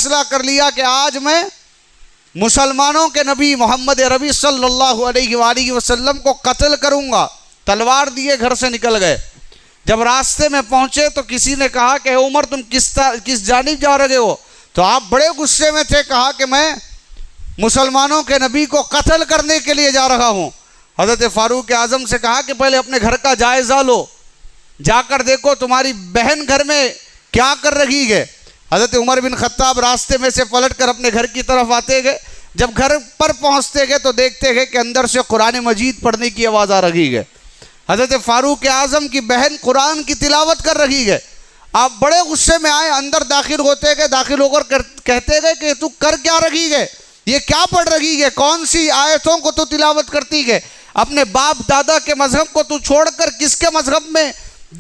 فیصلہ کر لیا کہ آج میں مسلمانوں کے نبی محمد عربی صلی اللہ علیہ وآلہ وسلم کو قتل کروں گا۔ تلوار دیے گھر سے نکل گئے۔ جب راستے میں پہنچے تو کسی نے کہا کہ عمر تم کس جانب جا رہے ہو؟ تو آپ بڑے غصے میں تھے، کہا کہ میں مسلمانوں کے نبی کو قتل کرنے کے لیے جا رہا ہوں۔ حضرت فاروق اعظم سے کہا کہ پہلے اپنے گھر کا جائزہ لو، جا کر دیکھو تمہاری بہن گھر میں کیا کر رہی ہے۔ حضرت عمر بن خطاب راستے میں سے پلٹ کر اپنے گھر کی طرف آتے گئے۔ جب گھر پر پہنچتے گئے تو دیکھتے گئے کہ اندر سے قرآن مجید پڑھنے کی آواز آ رہی ہے۔ حضرت فاروق اعظم کی بہن قرآن کی تلاوت کر رہی ہے۔ آپ بڑے غصے میں آئے، اندر داخل ہوتے گئے، داخل ہو کر کہتے گئے کہ تو کر کیا رہی ہے، یہ کیا پڑھ رہی ہے، کون سی آیتوں کو تو تلاوت کرتی ہے، اپنے باپ دادا کے مذہب کو تو چھوڑ کر کس کے مذہب میں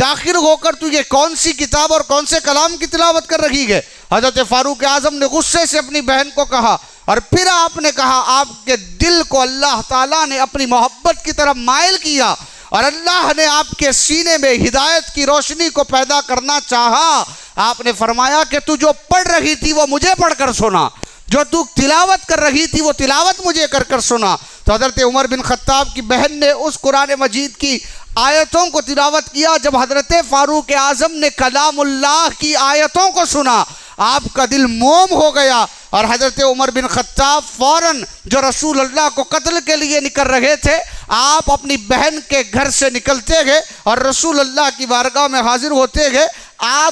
داخل ہو کر تو یہ کون سی کتاب اور کون سے کلام کی تلاوت کر رہی ہے۔ حضرت فاروق اعظم نے غصے سے اپنی بہن کو کہا، اور پھر آپ نے کہا آپ کے دل کو اللہ تعالیٰ نے اپنی محبت کی طرف مائل کیا، اور اللہ نے آپ کے سینے میں ہدایت کی روشنی کو پیدا کرنا چاہا۔ آپ نے فرمایا کہ تو جو پڑھ رہی تھی وہ مجھے پڑھ کر سنا، جو تو تلاوت کر رہی تھی وہ تلاوت مجھے کر کر سنا۔ تو حضرت عمر بن خطاب کی بہن نے اس قرآن مجید کی آیتوں کو تلاوت کیا۔ جب حضرت فاروق اعظم نے کلام اللہ کی آیتوں کو سنا، آپ کا دل موم ہو گیا، اور حضرت عمر بن خطاب فوراً جو رسول اللہ کو قتل کے لیے نکل رہے تھے، آپ اپنی بہن کے گھر سے نکلتے گئے اور رسول اللہ کی بارگاہ میں حاضر ہوتے گئے۔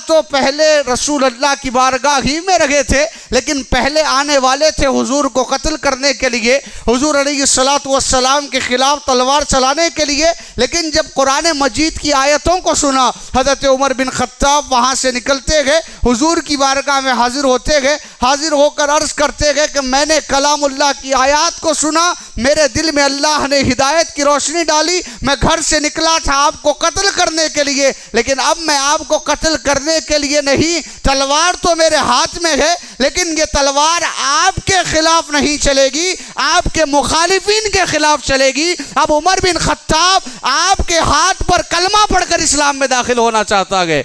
تو پہلے رسول اللہ کی بارگاہ ہی میں رہے تھے، لیکن پہلے آنے والے تھے حضور کو قتل کرنے کے لیے، حضور علیہ السلام کے خلاف تلوار چلانے کے لیے۔ لیکن جب قرآن مجید کی آیتوں کو سنا، حضرت عمر بن خطاب وہاں سے نکلتے گئے، حضور کی بارگاہ میں حاضر ہوتے گئے، حاضر ہو کر عرض کرتے گئے کہ میں نے کلام اللہ کی آیات کو سنا، میرے دل میں اللہ نے ہدایت کی روشنی ڈالی، میں گھر سے نکلا تھا آپ کو قتل کرنے کے لیے، لیکن اب میں آپ کو قتل کرنے کے لیے نہیں، تلوار تو میرے ہاتھ میں ہے، لیکن یہ تلوار آپ کے خلاف نہیں چلے گی، آپ کے مخالفین کے خلاف چلے گی۔ اب عمر بن خطاب آپ کے ہاتھ پر کلمہ پڑھ کر اسلام میں داخل ہونا چاہتا ہے۔